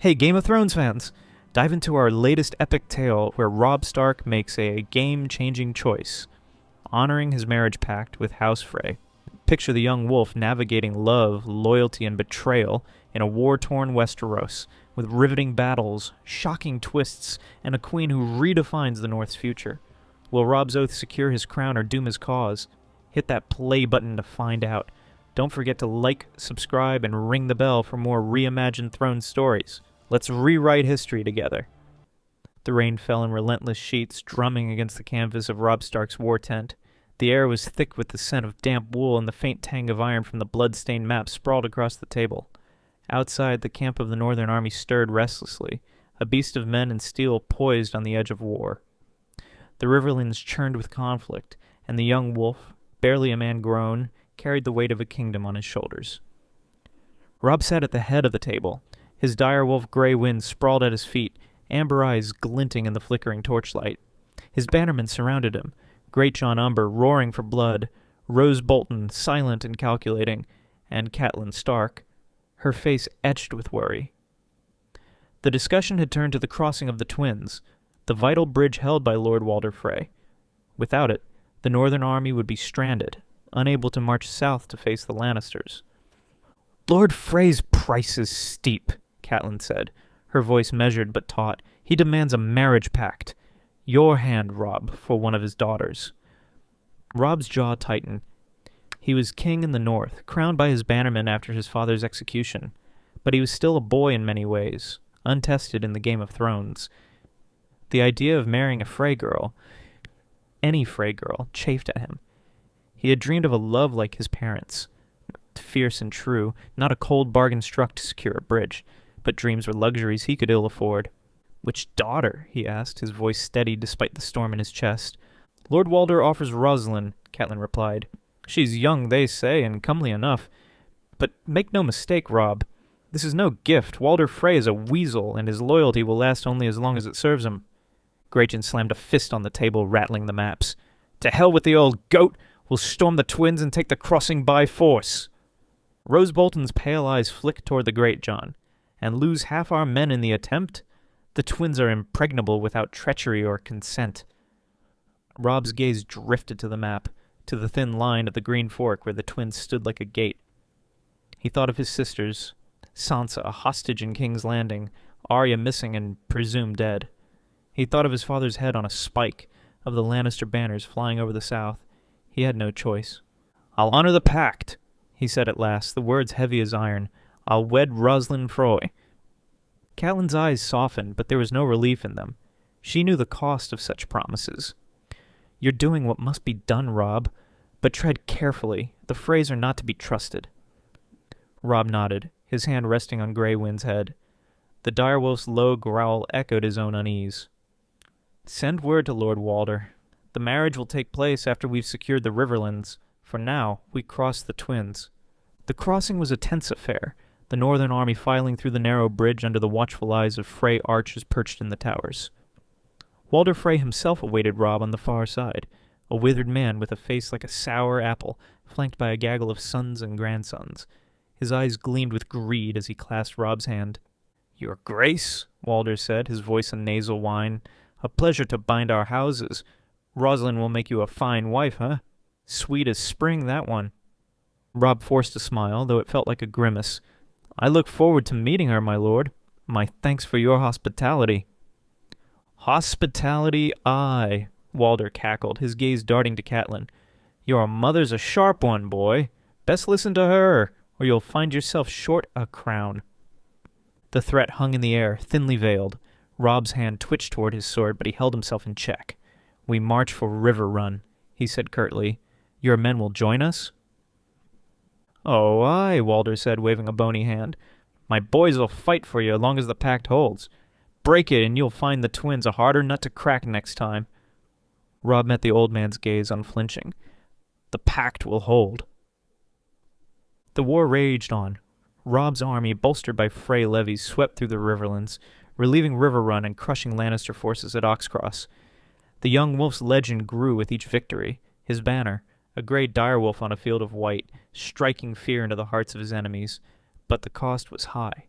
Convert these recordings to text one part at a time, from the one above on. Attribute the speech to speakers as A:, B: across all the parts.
A: Hey, Game of Thrones fans! Dive into our latest epic tale where Robb Stark makes a game-changing choice, honoring his marriage pact with House Frey. Picture the young wolf navigating love, loyalty, and betrayal in a war-torn Westeros, with riveting battles, shocking twists, and a queen who redefines the North's future. Will Robb's oath secure his crown or doom his cause? Hit that play button to find out. Don't forget to like, subscribe, and ring the bell for more reimagined Thrones stories. Let's rewrite history together. The rain fell in relentless sheets, drumming against the canvas of Robb Stark's war tent. The air was thick with the scent of damp wool, and the faint tang of iron from the blood-stained map sprawled across the table. Outside, the camp of the Northern Army stirred restlessly, a beast of men and steel poised on the edge of war. The Riverlands churned with conflict, and the young wolf, barely a man grown, carried the weight of a kingdom on his shoulders. Robb sat at the head of the table. His direwolf gray wind sprawled at his feet, amber eyes glinting in the flickering torchlight. His bannermen surrounded him, Great John Umber roaring for blood, Rose Bolton silent and calculating, and Catelyn Stark, her face etched with worry. The discussion had turned to the crossing of the Twins, the vital bridge held by Lord Walder Frey. Without it, the Northern Army would be stranded, unable to march south to face the Lannisters. "Lord Frey's price is steep," Catelyn said, her voice measured but taut. "He demands a marriage pact. Your hand, Robb, for one of his daughters." Robb's jaw tightened. He was king in the north, crowned by his bannermen after his father's execution, but he was still a boy in many ways, untested in the Game of Thrones. The idea of marrying a Frey girl, any Frey girl, chafed at him. He had dreamed of a love like his parents', fierce and true, not a cold bargain struck to secure a bridge, but dreams were luxuries he could ill afford. "Which daughter?" he asked, his voice steady despite the storm in his chest. "Lord Walder offers Roslin," Catelyn replied. "She's young, they say, and comely enough. But make no mistake, Robb. This is no gift. Walder Frey is a weasel, and his loyalty will last only as long as it serves him." Grayton slammed a fist on the table, rattling the maps. "To hell with the old goat! We'll storm the Twins and take the crossing by force." Rose Bolton's pale eyes flicked toward the Great John. "And lose half our men in the attempt? The Twins are impregnable without treachery or consent." Robb's gaze drifted to the map, to the thin line of the Green Fork where the Twins stood like a gate. He thought of his sisters, Sansa a hostage in King's Landing, Arya missing and presumed dead. He thought of his father's head on a spike, of the Lannister banners flying over the south. He had no choice. "I'll honor the pact," he said at last, the words heavy as iron. "I'll wed Roslin Frey." Catelyn's eyes softened, but there was no relief in them. She knew the cost of such promises. "You're doing what must be done, Robb, but tread carefully. The Freys are not to be trusted." Robb nodded, his hand resting on Grey Wind's head. The direwolf's low growl echoed his own unease. "Send word to Lord Walder. The marriage will take place after we've secured the Riverlands. For now, we cross the Twins." The crossing was a tense affair, the Northern Army filing through the narrow bridge under the watchful eyes of Frey archers perched in the towers. Walder Frey himself awaited Robb on the far side, a withered man with a face like a sour apple, flanked by a gaggle of sons and grandsons. His eyes gleamed with greed as he clasped Robb's hand. "Your Grace," Walder said, his voice a nasal whine, "a pleasure to bind our houses. Roslin will make you a fine wife, huh? Sweet as spring, that one." Robb forced a smile, though it felt like a grimace. "I look forward to meeting her, my lord. My thanks for your hospitality." "Hospitality, aye," Walder cackled, his gaze darting to Catelyn. "Your mother's a sharp one, boy. Best listen to her, or you'll find yourself short a crown." The threat hung in the air, thinly veiled. Robb's hand twitched toward his sword, but he held himself in check. "We march for Riverrun," he said curtly. "Your men will join us?" "Oh, aye," Walder said, waving a bony hand. "My boys'll fight for you as long as the pact holds. Break it, and you'll find the Twins a harder nut to crack next time." Robb met the old man's gaze, unflinching. "The pact will hold." The war raged on. Robb's army, bolstered by Frey levies, swept through the Riverlands, relieving Riverrun and crushing Lannister forces at Oxcross. The young wolf's legend grew with each victory. His banner, a grey direwolf on a field of white, striking fear into the hearts of his enemies. But the cost was high.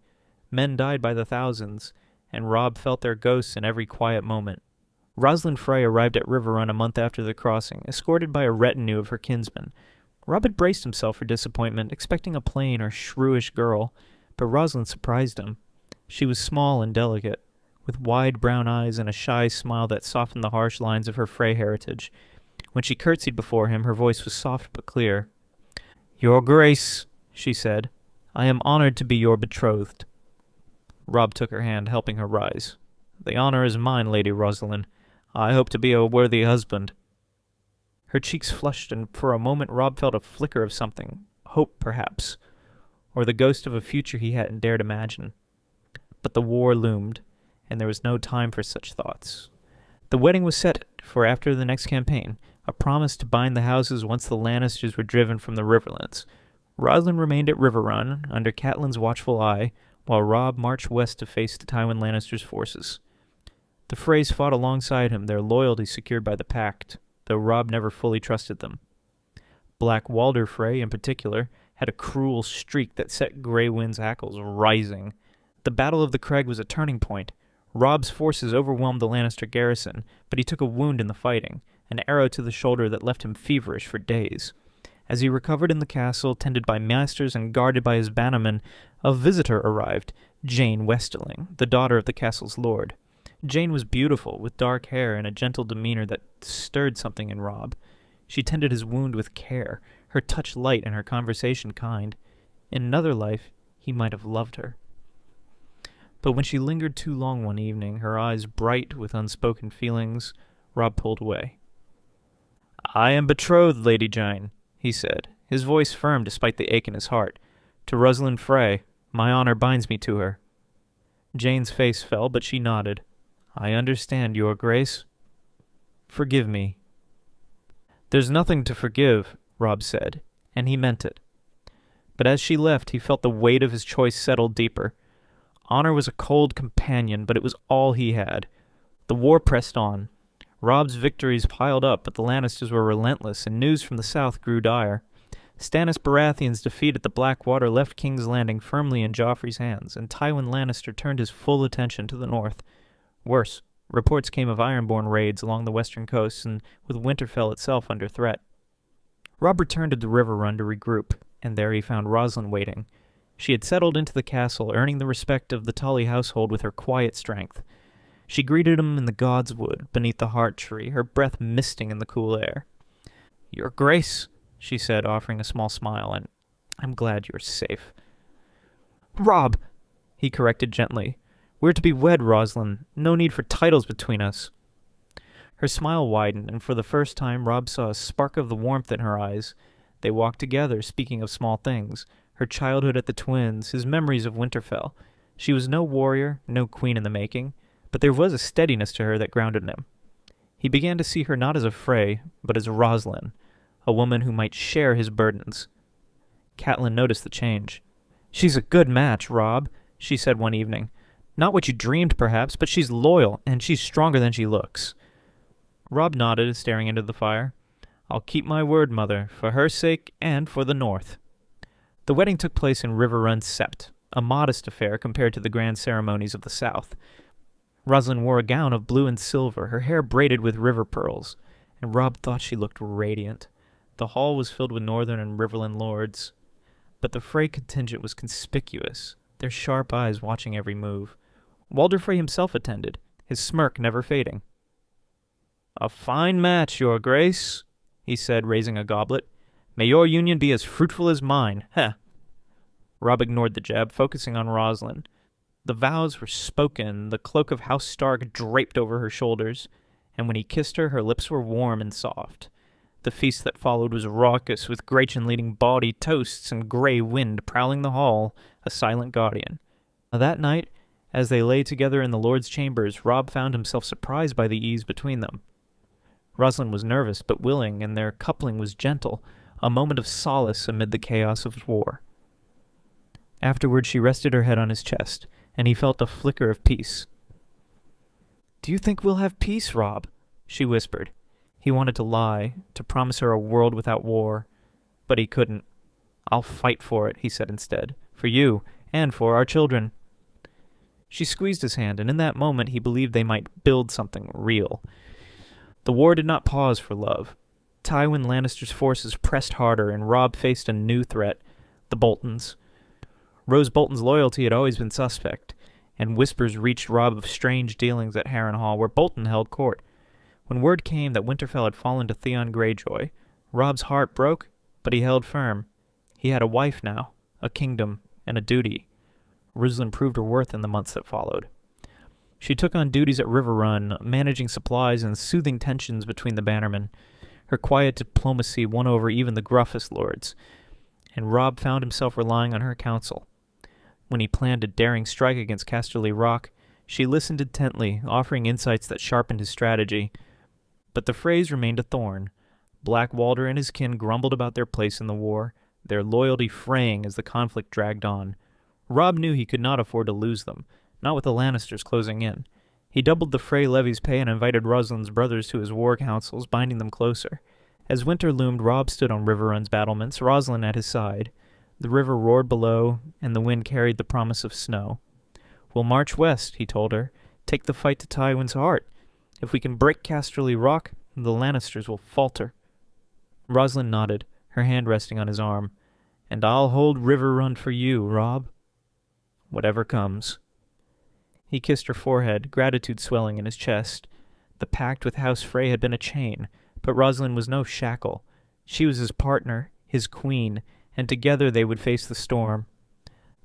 A: Men died by the thousands, and Robb felt their ghosts in every quiet moment. Roslin Frey arrived at Riverrun a month after the crossing, escorted by a retinue of her kinsmen. Robb had braced himself for disappointment, expecting a plain or shrewish girl, but Roslin surprised him. She was small and delicate, with wide brown eyes and a shy smile that softened the harsh lines of her Frey heritage. When she curtsied before him, her voice was soft but clear. "Your Grace," she said, "I am honored to be your betrothed." Robb took her hand, helping her rise. "The honor is mine, Lady Roslin. I hope to be a worthy husband." Her cheeks flushed, and for a moment Robb felt a flicker of something. Hope, perhaps, or the ghost of a future he hadn't dared imagine. But the war loomed, and there was no time for such thoughts. The wedding was set for after the next campaign, a promise to bind the houses once the Lannisters were driven from the Riverlands. Roslin remained at Riverrun, under Catelyn's watchful eye, while Robb marched west to face the Tywin Lannister's forces. The Freys fought alongside him, their loyalty secured by the Pact, though Robb never fully trusted them. Black Walder Frey, in particular, had a cruel streak that set Grey Wind's hackles rising. The Battle of the Crag was a turning point. Robb's forces overwhelmed the Lannister garrison, but he took a wound in the fighting, an arrow to the shoulder that left him feverish for days. As he recovered in the castle, tended by masters and guarded by his bannermen, a visitor arrived, Jane Westerling, the daughter of the castle's lord. Jane was beautiful, with dark hair and a gentle demeanor that stirred something in Robb. She tended his wound with care, her touch light and her conversation kind. In another life, he might have loved her. But when she lingered too long one evening, her eyes bright with unspoken feelings, Robb pulled away. "I am betrothed, Lady Jane," he said, his voice firm despite the ache in his heart. "To Roslin Frey. My honor binds me to her." Jane's face fell, but she nodded. "I understand, Your Grace." "Forgive me." "There's nothing to forgive," Robb said, and he meant it. But as she left, he felt the weight of his choice settle deeper. Honor was a cold companion, but it was all he had. The war pressed on. Robb's victories piled up, but the Lannisters were relentless, and news from the south grew dire. Stannis Baratheon's defeat at the Blackwater left King's Landing firmly in Joffrey's hands, and Tywin Lannister turned his full attention to the north. Worse, reports came of Ironborn raids along the western coast, and with Winterfell itself under threat. Robb returned to the Riverrun to regroup, and there he found Roslin waiting. She had settled into the castle, earning the respect of the Tully household with her quiet strength. She greeted him in the God's Wood, beneath the heart tree, her breath misting in the cool air. "Your Grace," she said, offering a small smile, "and I'm glad you're safe." "Robb," he corrected gently. "We're to be wed, Roslin. No need for titles between us." Her smile widened, and for the first time Robb saw a spark of the warmth in her eyes. They walked together, speaking of small things, her childhood at the Twins, his memories of Winterfell. She was no warrior, no queen in the making, but there was a steadiness to her that grounded him. He began to see her not as a Frey, but as Roslin, a woman who might share his burdens. Catelyn noticed the change. "She's a good match, Robb," she said one evening. "Not what you dreamed, perhaps, but she's loyal, and she's stronger than she looks." Robb nodded, staring into the fire. "I'll keep my word, Mother, for her sake and for the North." The wedding took place in Riverrun Sept, a modest affair compared to the grand ceremonies of the South. Roslin wore a gown of blue and silver, her hair braided with river pearls, and Robb thought she looked radiant. The hall was filled with northern and riverland lords, but the Frey contingent was conspicuous, their sharp eyes watching every move. Walder Frey himself attended, his smirk never fading. "A fine match, Your Grace," he said, raising a goblet. "May your union be as fruitful as mine. Heh." Robb ignored the jab, focusing on Roslin. The vows were spoken, the cloak of House Stark draped over her shoulders, and when he kissed her, her lips were warm and soft. The feast that followed was raucous, with Grachan leading bawdy toasts and Grey Wind prowling the hall, a silent guardian. That night, as they lay together in the Lord's chambers, Robb found himself surprised by the ease between them. Roslin was nervous but willing, and their coupling was gentle, a moment of solace amid the chaos of war. Afterward she rested her head on his chest, and he felt a flicker of peace. "Do you think we'll have peace, Robb?" she whispered. He wanted to lie, to promise her a world without war, but he couldn't. "I'll fight for it," he said instead, "for you, and for our children." She squeezed his hand, and in that moment he believed they might build something real. The war did not pause for love. Tywin Lannister's forces pressed harder, and Robb faced a new threat, the Boltons. Rose Bolton's loyalty had always been suspect, and whispers reached Robb of strange dealings at Harrenhal, where Bolton held court. When word came that Winterfell had fallen to Theon Greyjoy, Robb's heart broke, but he held firm. He had a wife now, a kingdom, and a duty. Roslin proved her worth in the months that followed. She took on duties at Riverrun, managing supplies and soothing tensions between the bannermen. Her quiet diplomacy won over even the gruffest lords, and Robb found himself relying on her counsel. When he planned a daring strike against Casterly Rock, she listened intently, offering insights that sharpened his strategy. But the Freys remained a thorn. Black Walder and his kin grumbled about their place in the war, their loyalty fraying as the conflict dragged on. Robb knew he could not afford to lose them, not with the Lannisters closing in. He doubled the Frey levy's pay and invited Roslin's brothers to his war councils, binding them closer. As winter loomed, Robb stood on Riverrun's battlements, Roslin at his side. The river roared below, and the wind carried the promise of snow. "We'll march west," he told her. "Take the fight to Tywin's heart. If we can break Casterly Rock, the Lannisters will falter." Roslin nodded, her hand resting on his arm. "And I'll hold Riverrun for you, Robb. Whatever comes." He kissed her forehead, gratitude swelling in his chest. The pact with House Frey had been a chain, but Roslin was no shackle. She was his partner, his queen, and together they would face the storm.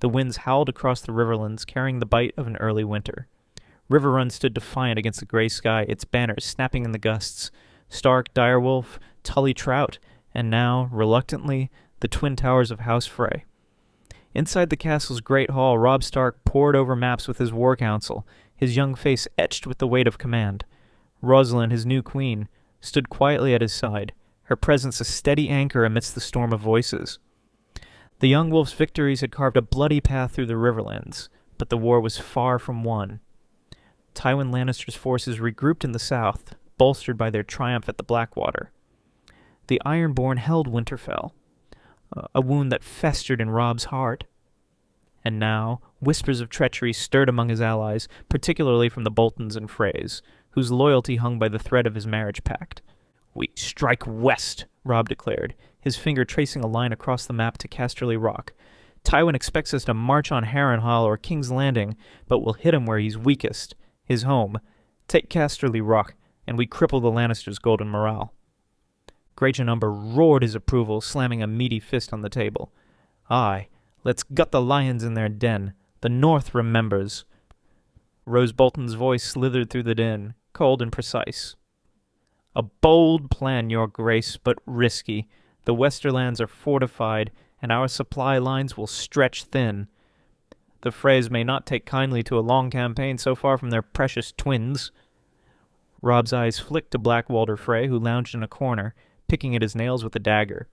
A: The winds howled across the Riverlands, carrying the bite of an early winter. Riverrun stood defiant against the gray sky, its banners snapping in the gusts. Stark, Direwolf, Tully Trout, and now, reluctantly, the twin towers of House Frey. Inside the castle's great hall, Robb Stark pored over maps with his war council, his young face etched with the weight of command. Roslin, his new queen, stood quietly at his side, her presence a steady anchor amidst the storm of voices. The young wolf's victories had carved a bloody path through the Riverlands, but the war was far from won. Tywin Lannister's forces regrouped in the south, bolstered by their triumph at the Blackwater. The Ironborn held Winterfell, a wound that festered in Robb's heart. And now, whispers of treachery stirred among his allies, particularly from the Boltons and Freys, whose loyalty hung by the thread of his marriage pact. "We strike west," Robb declared, his finger tracing a line across the map to Casterly Rock. "Tywin expects us to march on Harrenhal or King's Landing, but we'll hit him where he's weakest, his home. Take Casterly Rock, and we cripple the Lannisters' golden morale." Greyjoy Umber roared his approval, slamming a meaty fist on the table. "Aye, let's gut the lions in their den. The North remembers." Rose Bolton's voice slithered through the din, cold and precise. "A bold plan, your grace, but risky. The Westerlands are fortified, and our supply lines will stretch thin. The Freys may not take kindly to a long campaign so far from their precious twins." Robb's eyes flicked to Black Walder Frey, who lounged in a corner, picking at his nails with a dagger.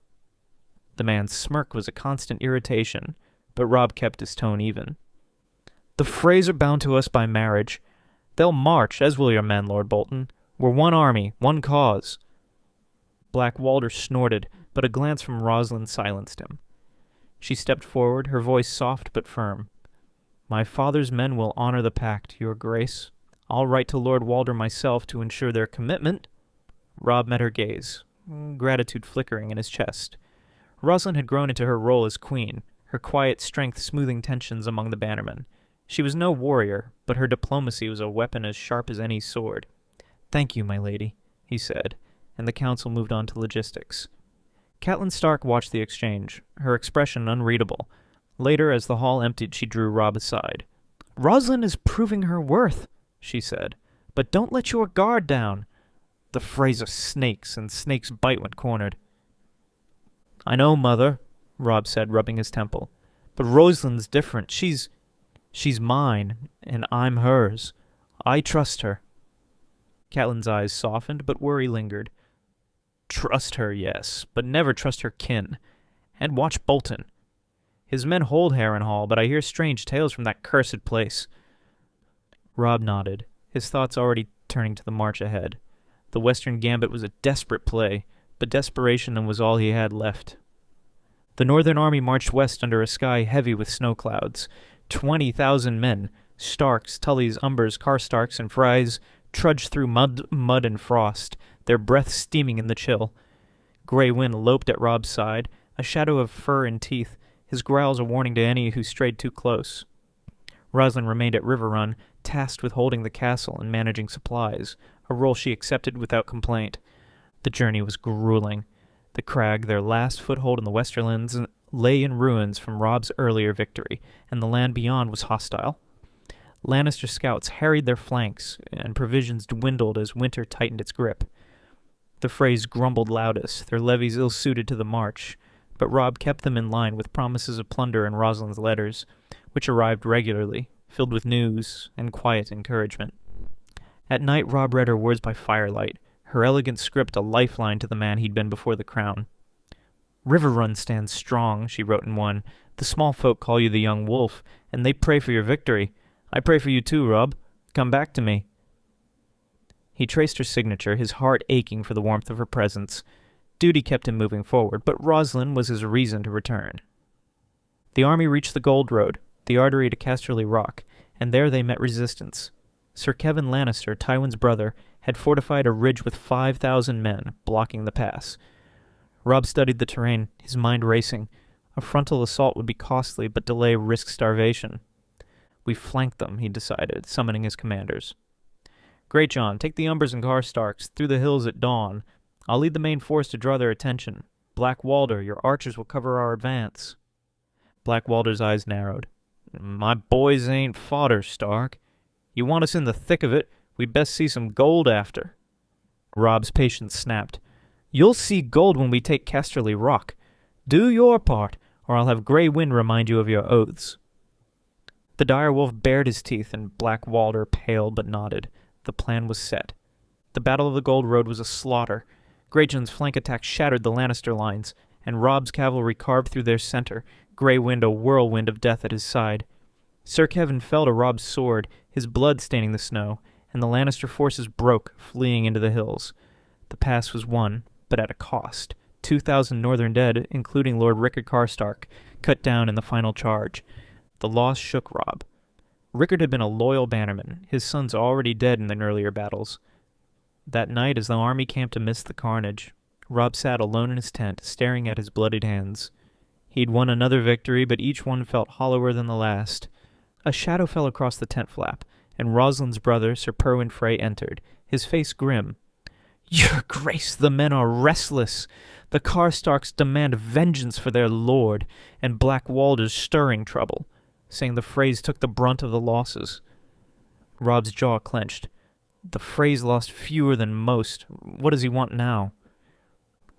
A: The man's smirk was a constant irritation, but Robb kept his tone even. "The Freys are bound to us by marriage. They'll march, as will your men, Lord Bolton. We're one army, one cause." Black Walder snorted, but a glance from Roslin silenced him. She stepped forward, her voice soft but firm. "My father's men will honor the pact, your grace. I'll write to Lord Walder myself to ensure their commitment." Robb met her gaze, gratitude flickering in his chest. Roslin had grown into her role as queen, her quiet strength smoothing tensions among the bannermen. She was no warrior, but her diplomacy was a weapon as sharp as any sword. "Thank you, my lady," he said, and the council moved on to logistics. Catelyn Stark watched the exchange, her expression unreadable. Later, as the hall emptied, she drew Robb aside. "Roslin is proving her worth," she said, "but don't let your guard down. The Freys are snakes, and snakes bite when cornered." "I know, Mother," Robb said, rubbing his temple. "But Roslin's different. She's mine, and I'm hers. I trust her." Catelyn's eyes softened, but worry lingered. "Trust her, yes, but never trust her kin. And watch Bolton. His men hold Harrenhal, but I hear strange tales from that cursed place." Robb nodded, his thoughts already turning to the march ahead. The Western Gambit was a desperate play, but desperation was all he had left. The Northern Army marched west under a sky heavy with snow clouds. 20,000 men, Starks, Tullys, Umbers, Karstarks, and Freys trudged through mud and frost, their breath steaming in the chill. Grey Wind loped at Robb's side, a shadow of fur and teeth, his growls a warning to any who strayed too close. Roslin remained at Riverrun, tasked with holding the castle and managing supplies, a role she accepted without complaint. The journey was grueling. The crag, their last foothold in the Westerlands, lay in ruins from Robb's earlier victory, and the land beyond was hostile. Lannister scouts harried their flanks, and provisions dwindled as winter tightened its grip. The Freys grumbled loudest, their levies ill-suited to the march, but Robb kept them in line with promises of plunder in Roslin's letters, which arrived regularly, filled with news and quiet encouragement. At night Robb read her words by firelight, her elegant script a lifeline to the man he'd been before the crown. "Riverrun stands strong," she wrote in one. "The small folk call you the young wolf, and they pray for your victory. I pray for you too, Robb. Come back to me." He traced her signature, his heart aching for the warmth of her presence. Duty kept him moving forward, but Roslin was his reason to return. The army reached the Gold Road, the artery to Casterly Rock, and there they met resistance. Sir Kevan Lannister, Tywin's brother, had fortified a ridge with 5,000 men, blocking the pass. Robb studied the terrain, his mind racing. A frontal assault would be costly, but delay risked starvation. "We flanked them," he decided, summoning his commanders. "Greatjon, take the Umbers and Karstarks through the hills at dawn. I'll lead the main force to draw their attention. Black Walder, your archers will cover our advance." Black Walder's eyes narrowed. "My boys ain't fodder, Stark. You want us in the thick of it, we'd best see some gold after." Robb's patience snapped. "You'll see gold when we take Casterly Rock. Do your part, or I'll have Grey Wind remind you of your oaths." The direwolf bared his teeth, and Black Walder paled but nodded. The plan was set. The Battle of the Gold Road was a slaughter. Greatjon's flank attack shattered the Lannister lines, and Robb's cavalry carved through their center, Grey Wind a whirlwind of death at his side. Sir Kevan fell to Robb's sword, his blood staining the snow, and the Lannister forces broke, fleeing into the hills. The pass was won, but at a cost. 2,000 northern dead, including Lord Rickard Karstark, cut down in the final charge. The loss shook Robb. Rickard had been a loyal bannerman, his sons already dead in the earlier battles. That night, as the army camped amidst the carnage, Robb sat alone in his tent, staring at his bloodied hands. He'd won another victory, but each one felt hollower than the last. A shadow fell across the tent flap, and Roslin's brother, Sir Perwyn Frey, entered, his face grim. "Your Grace, the men are restless. The Karstarks demand vengeance for their lord, and Black Walder's stirring trouble," saying the Freys took the brunt of the losses. Robb's jaw clenched. "The Freys lost fewer than most. What does he want now?"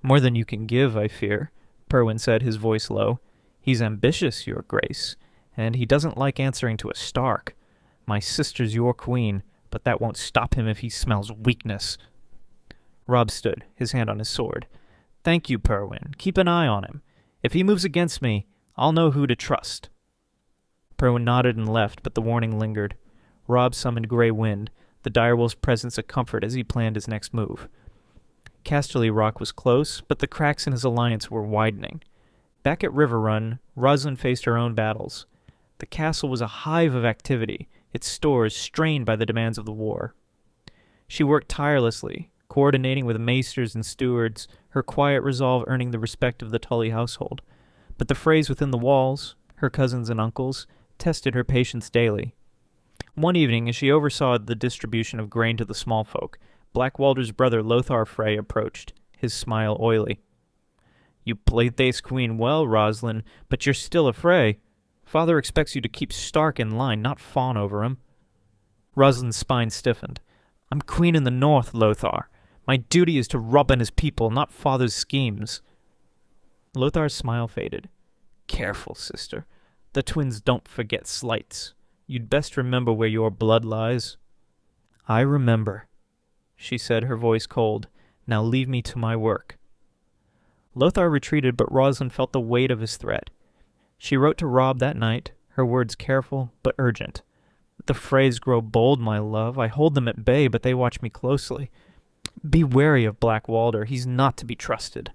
A: "More than you can give, I fear," Perwyn said, his voice low. "He's ambitious, your Grace, and he doesn't like answering to a Stark. My sister's your queen, but that won't stop him if he smells weakness." Robb stood, his hand on his sword. "Thank you, Perwyn. Keep an eye on him. If he moves against me, I'll know who to trust." Perwyn nodded and left, but the warning lingered. Robb summoned Grey Wind, the direwolf's presence a comfort as he planned his next move. Casterly Rock was close, but the cracks in his alliance were widening. Back at Riverrun, Roslin faced her own battles. The castle was a hive of activity, its stores strained by the demands of the war. She worked tirelessly, coordinating with maesters and stewards, her quiet resolve earning the respect of the Tully household. But the Freys within the walls, her cousins and uncles, tested her patience daily. One evening, as she oversaw the distribution of grain to the small folk, Black Walder's brother Lothar Frey approached, his smile oily. "You played this queen well, Roslin, but you're still a Frey. Father expects you to keep Stark in line, not fawn over him." Roslin's spine stiffened. "I'm queen in the north, Lothar. My duty is to Robb and his people, not father's schemes." Lothar's smile faded. "Careful, sister. The twins don't forget slights. You'd best remember where your blood lies." "I remember," she said, her voice cold. "Now leave me to my work." Lothar retreated, but Roslin felt the weight of his threat. She wrote to Robb that night, her words careful but urgent. "The Freys grow bold, my love. I hold them at bay, but they watch me closely. Be wary of Black Walder. He's not to be trusted."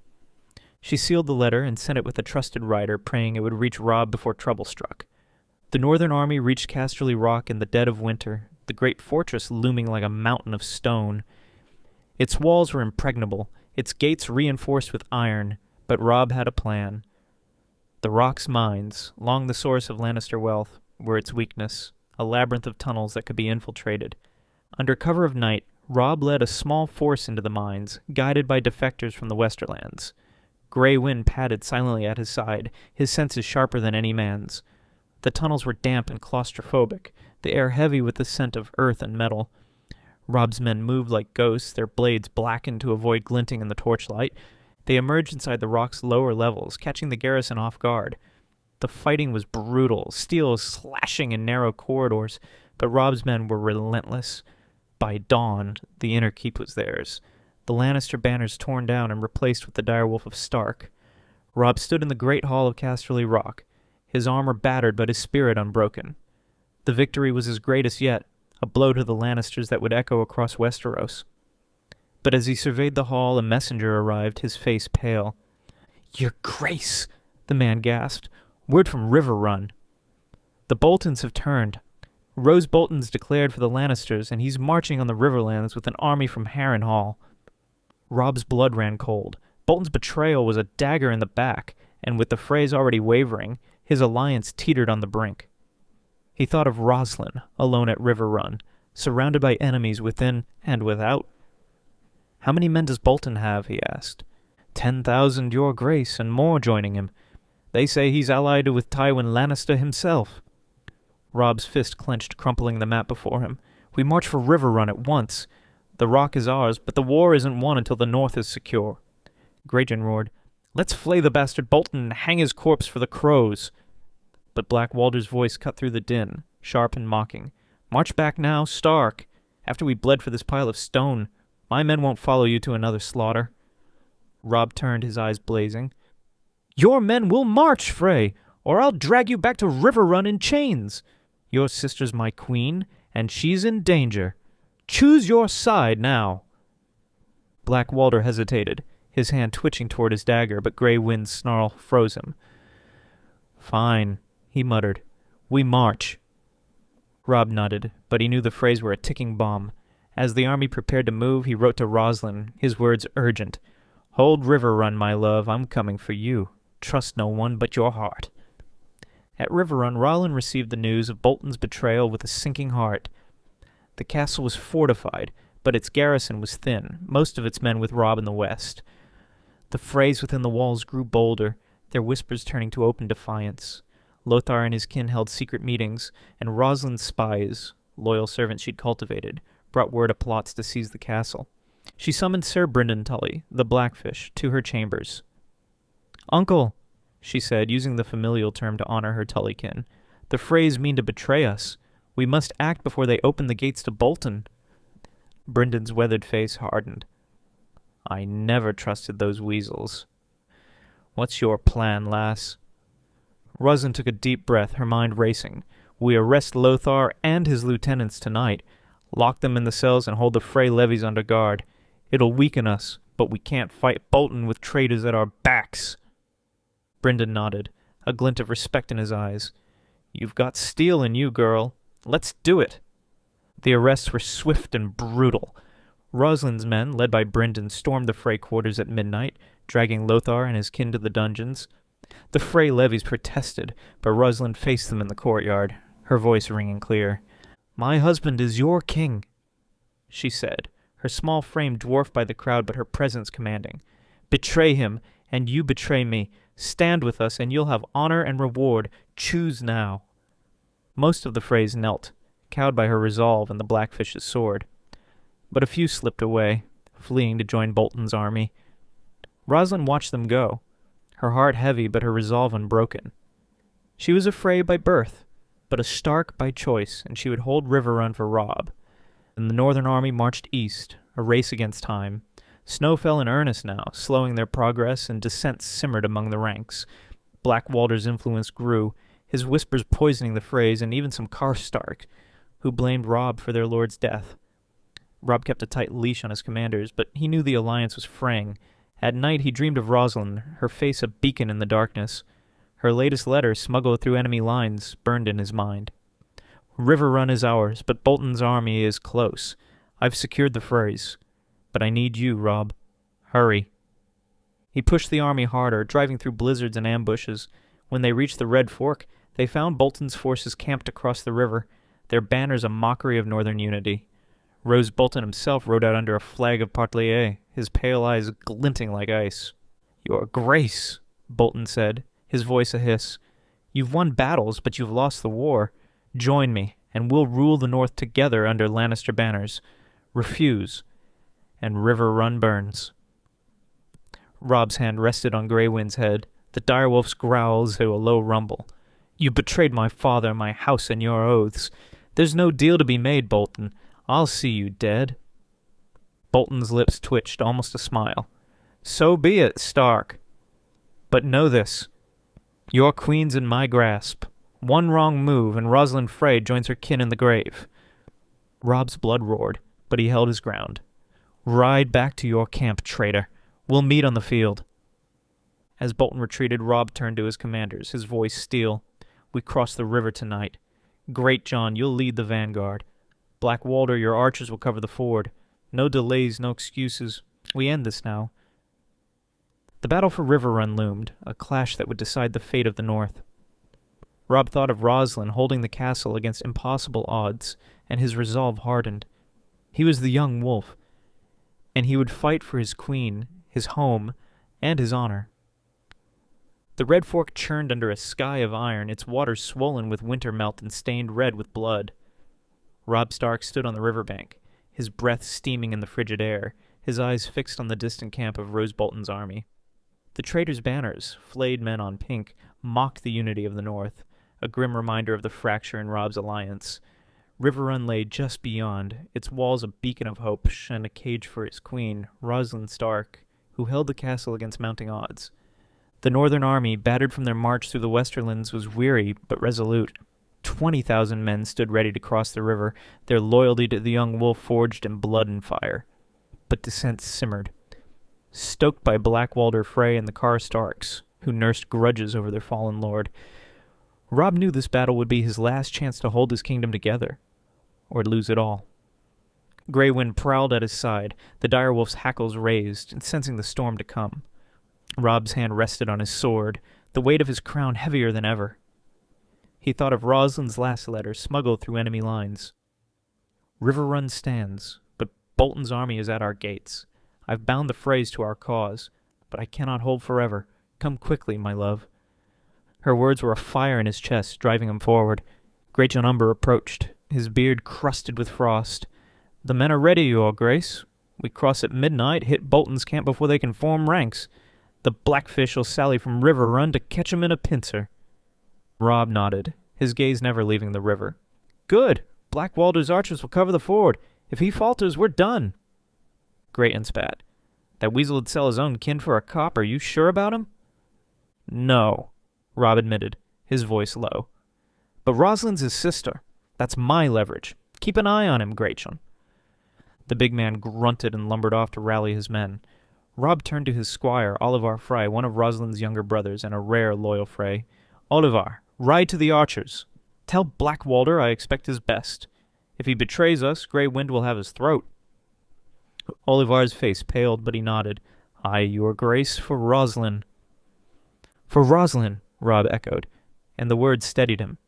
A: She sealed the letter and sent it with a trusted writer, praying it would reach Robb before trouble struck. The northern army reached Casterly Rock in the dead of winter, the great fortress looming like a mountain of stone. Its walls were impregnable, its gates reinforced with iron, but Robb had a plan. The Rock's mines, along the source of Lannister wealth, were its weakness, a labyrinth of tunnels that could be infiltrated. Under cover of night, Robb led a small force into the mines, guided by defectors from the Westerlands. Grey wind padded silently at his side, his senses sharper than any man's. The tunnels were damp and claustrophobic, the air heavy with the scent of earth and metal. Robb's men moved like ghosts, their blades blackened to avoid glinting in the torchlight. They emerged inside the rock's lower levels, catching the garrison off guard. The fighting was brutal, steel slashing in narrow corridors, but Robb's men were relentless. By dawn, the inner keep was theirs, the Lannister banners torn down and replaced with the direwolf of Stark. Robb stood in the great hall of Casterly Rock, his armor battered but his spirit unbroken. The victory was his greatest yet, a blow to the Lannisters that would echo across Westeros. But as he surveyed the hall, a messenger arrived, his face pale. "Your Grace," the man gasped. "Word from Riverrun. The Boltons have turned. Rose Bolton's declared for the Lannisters, and he's marching on the Riverlands with an army from Harrenhal." Robb's blood ran cold. Bolton's betrayal was a dagger in the back, and with the Freys already wavering, his alliance teetered on the brink. He thought of Roslin, alone at Riverrun, surrounded by enemies within and without. "How many men does Bolton have?" he asked. 10,000, Your Grace, and more joining him. They say he's allied with Tywin Lannister himself." Robb's fist clenched, crumpling the map before him. "We march for Riverrun at once. The rock is ours, but the war isn't won until the north is secure." Greyjohn roared, "Let's flay the bastard Bolton and hang his corpse for the crows." But Black Walder's voice cut through the din, sharp and mocking. "March back now, Stark. After we bled for this pile of stone, my men won't follow you to another slaughter." Robb turned, his eyes blazing. "Your men will march, Frey, or I'll drag you back to Riverrun in chains. Your sister's my queen, and she's in danger. Choose your side now." Black Walder hesitated, his hand twitching toward his dagger, but Grey Wind's snarl froze him. "Fine," he muttered. "We march." Robb nodded, but he knew the Freys were a ticking bomb. As the army prepared to move, he wrote to Roslin, his words urgent. "Hold Riverrun, my love. I'm coming for you. Trust no one but your heart." At Riverrun, Roslin received the news of Bolton's betrayal with a sinking heart. The castle was fortified, but its garrison was thin, most of its men with Robb in the west. The Freys within the walls grew bolder, their whispers turning to open defiance. Lothar and his kin held secret meetings, and Roslin's spies, loyal servants she'd cultivated, brought word of plots to seize the castle. She summoned Sir Brynden Tully, the Blackfish, to her chambers. "Uncle," she said, using the familial term to honor her Tullykin, "the Freys mean to betray us. We must act before they open the gates to Bolton." Bryndon's weathered face hardened. "I never trusted those weasels. What's your plan, lass?" Roslin took a deep breath, her mind racing. "We arrest Lothar and his lieutenants tonight, lock them in the cells and hold the Frey levies under guard. It'll weaken us, but we can't fight Bolton with traitors at our backs." Brynden nodded, a glint of respect in his eyes. "You've got steel in you, girl. Let's do it." The arrests were swift and brutal. Roslin's men, led by Brynden, stormed the Frey quarters at midnight, dragging Lothar and his kin to the dungeons. The Frey levies protested, but Roslin faced them in the courtyard, her voice ringing clear. "My husband is your king," she said, her small frame dwarfed by the crowd but her presence commanding. "Betray him, and you betray me. Stand with us, and you'll have honor and reward. Choose now." Most of the Freys knelt, cowed by her resolve and the Blackfish's sword. But a few slipped away, fleeing to join Bolton's army. Roslin watched them go, her heart heavy but her resolve unbroken. She was a Frey by birth, but a Stark by choice, and she would hold Riverrun for Robb. And the northern army marched east, a race against time. Snow fell in earnest now, slowing their progress, and dissent simmered among the ranks. Black Walder's influence grew, his whispers poisoning the Freys and even some Karstark, who blamed Robb for their lord's death. Robb kept a tight leash on his commanders, but he knew the alliance was fraying. At night he dreamed of Roslin, her face a beacon in the darkness. Her latest letter, smuggled through enemy lines, burned in his mind. Riverrun is ours, but Bolton's army is close. I've secured the Freys. But I need you, Robb. Hurry. He pushed the army harder, driving through blizzards and ambushes. When they reached the Red Fork, they found Bolton's forces camped across the river, their banners a mockery of northern unity. Rose Bolton himself rode out under a flag of Parlier, his pale eyes glinting like ice. "Your Grace," Bolton said, his voice a hiss. "You've won battles, but you've lost the war. Join me, and we'll rule the North together under Lannister banners. Refuse, and Riverrun burns." Robb's hand rested on Grey Wind's head. The direwolf's growls to a low rumble. "You betrayed my father, my house, and your oaths. There's no deal to be made, Bolton. I'll see you dead." Bolton's lips twitched, almost a smile. "So be it, Stark. But know this. Your queen's in my grasp. One wrong move, and Roslin Frey joins her kin in the grave." Robb's blood roared, but he held his ground. "Ride back to your camp, traitor. We'll meet on the field." As Bolton retreated, Robb turned to his commanders, his voice steel. "We cross the river tonight. Great John, you'll lead the vanguard. Black Walder, your archers will cover the ford. No delays, no excuses. We end this now." The battle for Riverrun loomed, a clash that would decide the fate of the North. Robb thought of Roslin holding the castle against impossible odds, and his resolve hardened. He was the young wolf, and he would fight for his queen, his home, and his honor. The Red Fork churned under a sky of iron, its waters swollen with winter melt and stained red with blood. Robb Stark stood on the riverbank, his breath steaming in the frigid air, his eyes fixed on the distant camp of Rose Bolton's army. The traitors' banners, flayed men on pink, mocked the unity of the North, a grim reminder of the fracture in Robb's alliance. Riverrun lay just beyond, its walls a beacon of hope and a cage for his queen, Roslin Stark, who held the castle against mounting odds. The northern army, battered from their march through the Westerlands, was weary but resolute. 20,000 men stood ready to cross the river, their loyalty to the young wolf forged in blood and fire. But dissent simmered. Stoked by Black Walder Frey and the Carr Starks, who nursed grudges over their fallen lord, Robb knew this battle would be his last chance to hold his kingdom together, or lose it all. Grey Wind prowled at his side, the direwolf's hackles raised, sensing the storm to come. Robb's hand rested on his sword, the weight of his crown heavier than ever. He thought of Roslin's last letter, smuggled through enemy lines. "Riverrun stands, but Bolton's army is at our gates. I've bound the Freys to our cause, but I cannot hold forever. Come quickly, my love." Her words were a fire in his chest, driving him forward. Great John Umber approached, his beard crusted with frost. "The men are ready, your grace. We cross at midnight, hit Bolton's camp before they can form ranks. The Blackfish will sally from Riverrun to catch 'em in a pincer." Robb nodded, his gaze never leaving the river. "Good! Black Walder's archers will cover the ford. If he falters, we're done." Grayton spat. "That weasel would sell his own kin for a copper. You sure about him?" "No," Robb admitted, his voice low. "But Roslin's his sister. That's my leverage. Keep an eye on him, Grayton." The big man grunted and lumbered off to rally his men. Robb turned to his squire, Olivar Frey, one of Roslin's younger brothers, and a rare loyal Frey. "Olivar, ride to the archers. Tell Black Walder I expect his best. If he betrays us, Grey Wind will have his throat." Olivar's face paled, but he nodded. "Aye, your grace, for Roslin." "For Roslin," Robb echoed, and the words steadied him.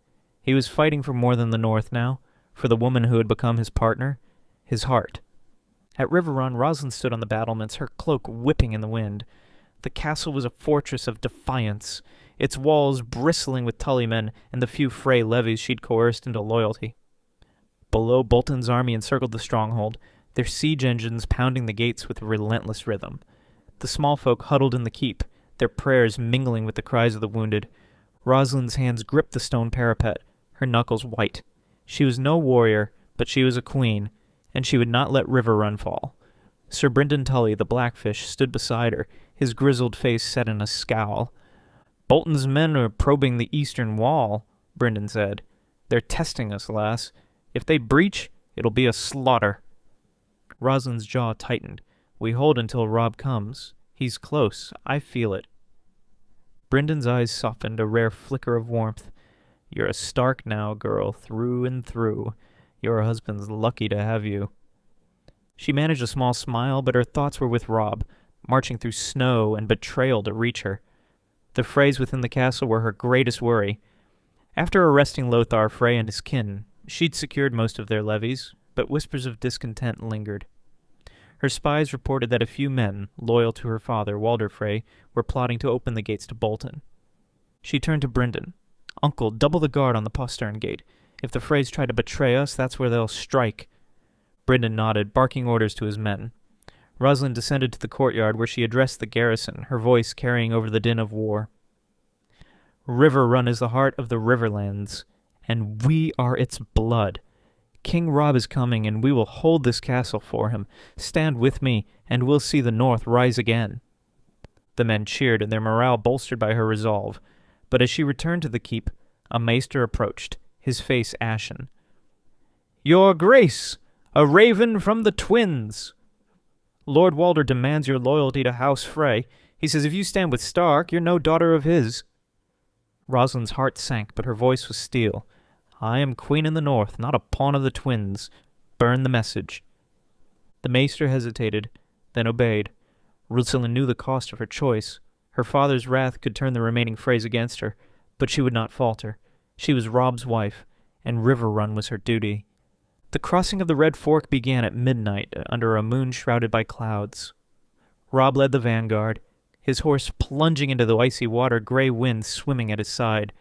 A: He was fighting for more than the North now, for the woman who had become his partner, his heart. At Riverrun, Roslin stood on the battlements, her cloak whipping in the wind. The castle was a fortress of defiance, its walls bristling with Tully men and the few Frey levies she'd coerced into loyalty. Below, Bolton's army encircled the stronghold, their siege engines pounding the gates with relentless rhythm. The small folk huddled in the keep, their prayers mingling with the cries of the wounded. Roslin's hands gripped the stone parapet, her knuckles white. She was no warrior, but she was a queen, and she would not let Riverrun fall. Sir Brynden Tully, the Blackfish, stood beside her, his grizzled face set in a scowl. "Bolton's men are probing the eastern wall," Brynden said. "They're testing us, lass. If they breach, it'll be a slaughter." Roslin's jaw tightened. "We hold until Robb comes. He's close. I feel it." Bryndon's eyes softened, a rare flicker of warmth. "You're a Stark now, girl, through and through. Your husband's lucky to have you." She managed a small smile, but her thoughts were with Robb, marching through snow and betrayal to reach her. The Freys within the castle were her greatest worry. After arresting Lothar Frey and his kin, she'd secured most of their levies, but whispers of discontent lingered. Her spies reported that a few men, loyal to her father, Walder Frey, were plotting to open the gates to Bolton. She turned to Bryndon. "Uncle, double the guard on the postern gate. If the Freys try to betray us, that's where they'll strike." Bryndon nodded, barking orders to his men. Roslin descended to the courtyard where she addressed the garrison, her voice carrying over the din of war. "Riverrun is the heart of the Riverlands, and we are its blood. King Robb is coming, and we will hold this castle for him. Stand with me, and we'll see the North rise again." The men cheered, and their morale bolstered by her resolve. But as she returned to the keep, a maester approached, his face ashen. "Your Grace, a raven from the twins." "Lord Walder demands your loyalty to House Frey. He says if you stand with Stark, you're no daughter of his." Roslin's heart sank, but her voice was steel. "I am queen in the north, not a pawn of the twins. Burn the message." The maester hesitated, then obeyed. Roslin knew the cost of her choice. Her father's wrath could turn the remaining Freys against her, but she would not falter. She was Robb's wife, and Riverrun was her duty. The crossing of the Red Fork began at midnight, under a moon shrouded by clouds. Robb led the vanguard, his horse plunging into the icy water, Grey Wind swimming at his side.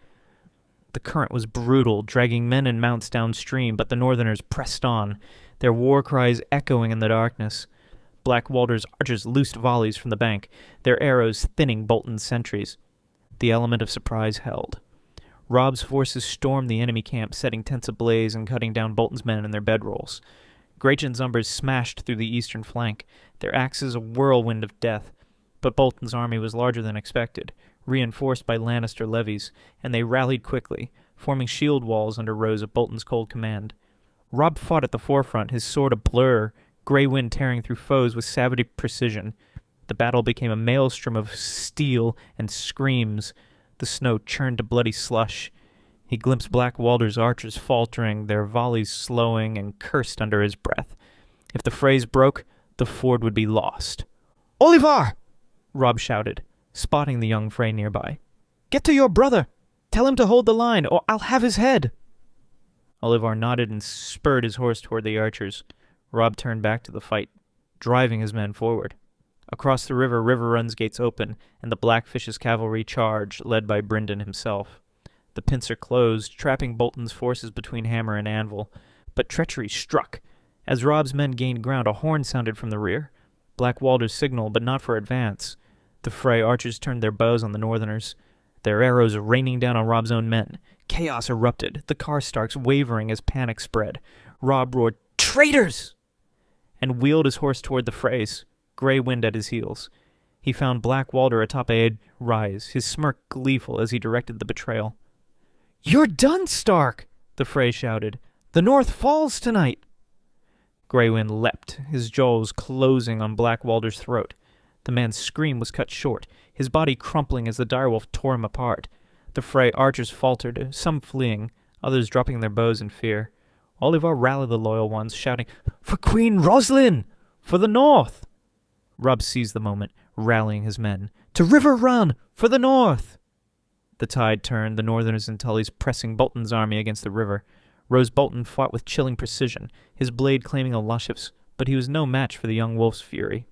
A: The current was brutal, dragging men and mounts downstream, but the Northerners pressed on, their war cries echoing in the darkness. Black Walder's archers loosed volleys from the bank, their arrows thinning Bolton's sentries. The element of surprise held. Robb's forces stormed the enemy camp, setting tents ablaze and cutting down Bolton's men in their bedrolls. Grachan's Umbers smashed through the eastern flank, their axes a whirlwind of death. But Bolton's army was larger than expected, reinforced by Lannister levies, and they rallied quickly, forming shield walls under rows of Bolton's cold command. Robb fought at the forefront, his sword a blur, Grey Wind tearing through foes with savage precision. The battle became a maelstrom of steel and screams. The snow churned to bloody slush. He glimpsed Black Walder's archers faltering, their volleys slowing, and cursed under his breath. If the Freys broke, the ford would be lost. "Oliver!" Robb shouted, spotting the young Frey nearby. "Get to your brother! Tell him to hold the line, or I'll have his head!" Oliver nodded and spurred his horse toward the archers. Robb turned back to the fight, driving his men forward. Across the river, Riverrun's gates open, and the Blackfish's cavalry charged, led by Bryndon himself. The pincer closed, trapping Bolton's forces between hammer and anvil. But treachery struck. As Robb's men gained ground, a horn sounded from the rear. Black Walder's signal, but not for advance. The Frey archers turned their bows on the Northerners, their arrows raining down on Robb's own men. Chaos erupted, the Karstarks wavering as panic spread. Robb roared, "Traitors!" and wheeled his horse toward the Freys, Grey Wind at his heels. He found Black Walder atop a rise, his smirk gleeful as he directed the betrayal. "You're done, Stark!" the Frey shouted. "The North falls tonight!" Grey Wind leapt, his jaws closing on Black Walder's throat. The man's scream was cut short, his body crumpling as the direwolf tore him apart. The Frey archers faltered, some fleeing, others dropping their bows in fear. Oliver rallied the loyal ones, shouting, "For Queen Roslin! For the North!" Robb seized the moment, rallying his men. "To Riverrun! For the North!" The tide turned, the Northerners and Tullys pressing Bolton's army against the river. Rose Bolton fought with chilling precision, his blade claiming a luscious, but he was no match for the young wolf's fury.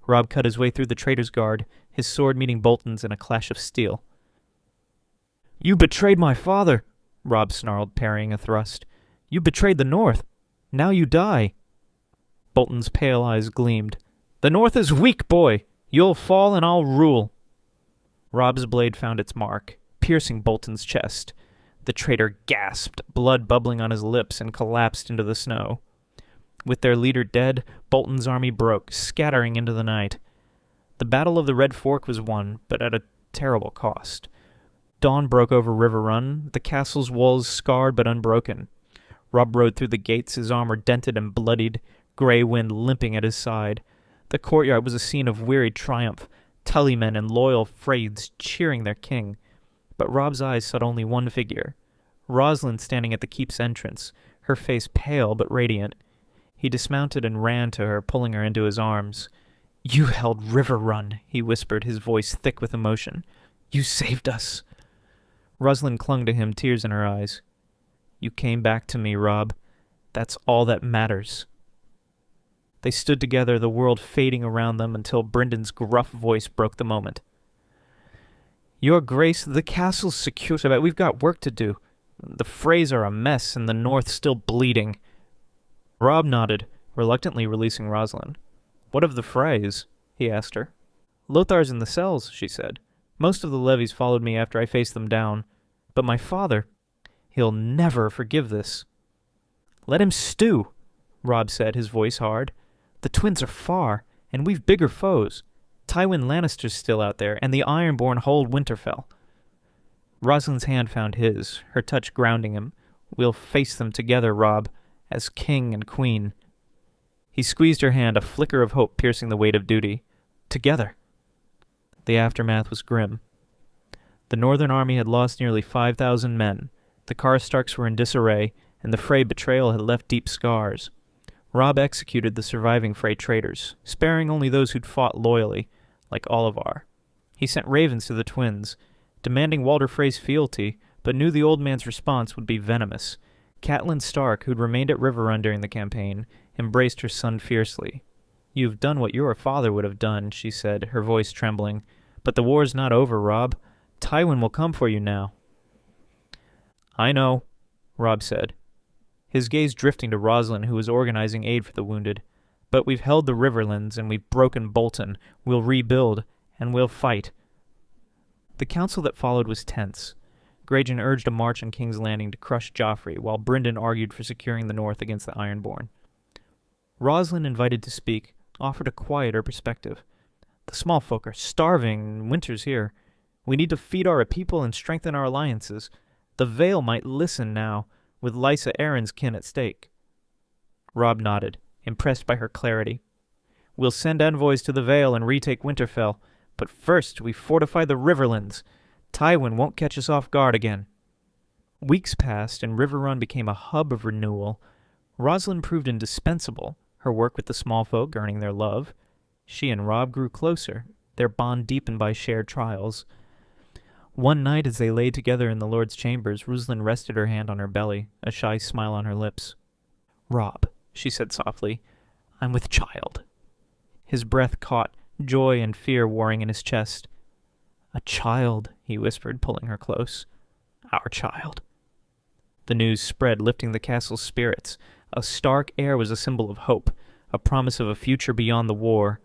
A: Robb cut his way through the traitor's guard, his sword meeting Bolton's in a clash of steel. "You betrayed my father," Robb snarled, parrying a thrust. "You betrayed the North. Now you die." Bolton's pale eyes gleamed. "The North is weak, boy. You'll fall and I'll rule." Robb's blade found its mark, piercing Bolton's chest. The traitor gasped, blood bubbling on his lips, and collapsed into the snow. With their leader dead, Bolton's army broke, scattering into the night. The Battle of the Red Fork was won, but at a terrible cost. Dawn broke over Riverrun, the castle's walls scarred but unbroken. Robb rode through the gates, his armor dented and bloodied, Grey Wind limping at his side. The courtyard was a scene of wearied triumph. Tullymen and loyal Freys cheering their king. But Robb's eyes sought only one figure. Roslin standing at the keep's entrance, her face pale but radiant. He dismounted and ran to her, pulling her into his arms. "You held Riverrun," he whispered, his voice thick with emotion. "You saved us." Roslin clung to him, tears in her eyes. "You came back to me, Robb. That's all that matters." They stood together, the world fading around them until Bryndon's gruff voice broke the moment. "Your Grace, the castle's secure, but we've got work to do. The Freys are a mess, and the north still bleeding." Robb nodded, reluctantly releasing Roslin. "What of the Freys?" he asked her. "Lothar's in the cells," she said. "Most of the levies followed me after I faced them down. But my father, he'll never forgive this." "Let him stew," Robb said, his voice hard. "The twins are far, and we've bigger foes. Tywin Lannister's still out there, and the Ironborn hold Winterfell." Roslin's hand found his, her touch grounding him. "We'll face them together, Robb, as king and queen." He squeezed her hand, a flicker of hope piercing the weight of duty. Together. The aftermath was grim. The northern army had lost nearly 5,000 men. The Karstarks were in disarray, and the Frey betrayal had left deep scars. Robb executed the surviving Frey traitors, sparing only those who'd fought loyally, like Olivar. He sent ravens to the twins, demanding Walder Frey's fealty, but knew the old man's response would be venomous. Catelyn Stark, who'd remained at Riverrun during the campaign, embraced her son fiercely. "You've done what your father would have done," she said, her voice trembling. "But the war's not over, Robb. Tywin will come for you now." "I know," Robb said, his gaze drifting to Roslin, who was organizing aid for the wounded. "But we've held the Riverlands, and we've broken Bolton. We'll rebuild, and we'll fight." The council that followed was tense. Greyjohn urged a march on King's Landing to crush Joffrey, while Bryndon argued for securing the north against the Ironborn. Roslin, invited to speak, offered a quieter perspective. "The small folk are starving, and winter's here. We need to feed our people and strengthen our alliances. The Vale might listen now, with Lysa Arryn's kin at stake." Robb nodded, impressed by her clarity. "We'll send envoys to the Vale and retake Winterfell, but first we fortify the Riverlands. Tywin won't catch us off guard again." Weeks passed, and Riverrun became a hub of renewal. Roslin proved indispensable, her work with the small folk earning their love. She and Robb grew closer, their bond deepened by shared trials. One night as they lay together in the Lord's chambers, Roslin rested her hand on her belly, a shy smile on her lips. "Robb," she said softly, "I'm with child." His breath caught, joy and fear warring in his chest. "A child," he whispered, pulling her close. "Our child." The news spread, lifting the castle's spirits. A Stark heir was a symbol of hope, a promise of a future beyond the war.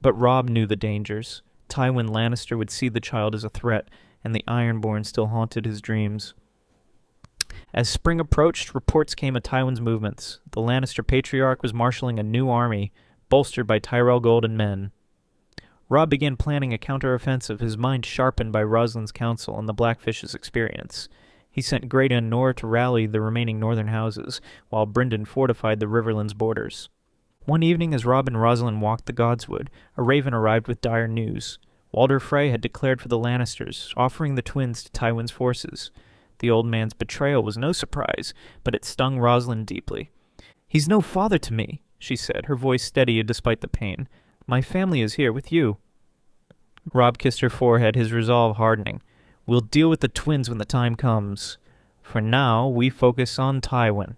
A: But Robb knew the dangers. Tywin Lannister would see the child as a threat, and the Ironborn still haunted his dreams. As spring approached, reports came of Tywin's movements. The Lannister patriarch was marshalling a new army, bolstered by Tyrell Golden men. Robb began planning a counter-offensive, his mind sharpened by Roslin's counsel and the Blackfish's experience. He sent Greta and Nor to rally the remaining northern houses, while Bryndon fortified the Riverlands' borders. One evening, as Robb and Roslin walked the Godswood, a raven arrived with dire news. Walder Frey had declared for the Lannisters, offering the twins to Tywin's forces. The old man's betrayal was no surprise, but it stung Roslin deeply. "He's no father to me," she said, her voice steady despite the pain. "My family is here with you." Robb kissed her forehead, his resolve hardening. "We'll deal with the twins when the time comes. For now, we focus on Tywin."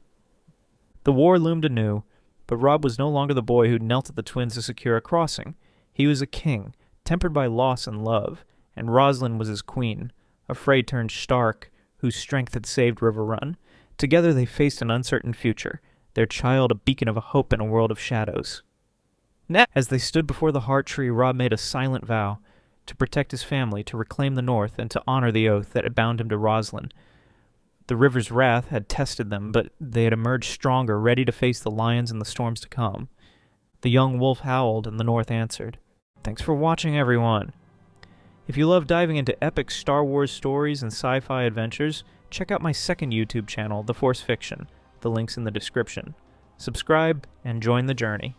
A: The war loomed anew, but Robb was no longer the boy who knelt at the twins to secure a crossing. He was a king, tempered by loss and love, and Roslin was his queen, a Frey-turned-Stark, whose strength had saved Riverrun. Together they faced an uncertain future, their child a beacon of hope in a world of shadows. As they stood before the heart tree, Robb made a silent vow, to protect his family, to reclaim the north, and to honor the oath that had bound him to Roslin. The river's wrath had tested them, but they had emerged stronger, ready to face the lions and the storms to come. The young wolf howled, and the north answered. Thanks for watching, everyone. If you love diving into epic Star Wars stories and sci-fi adventures, check out my second YouTube channel, The Force Fiction. The link's in the description. Subscribe and join the journey.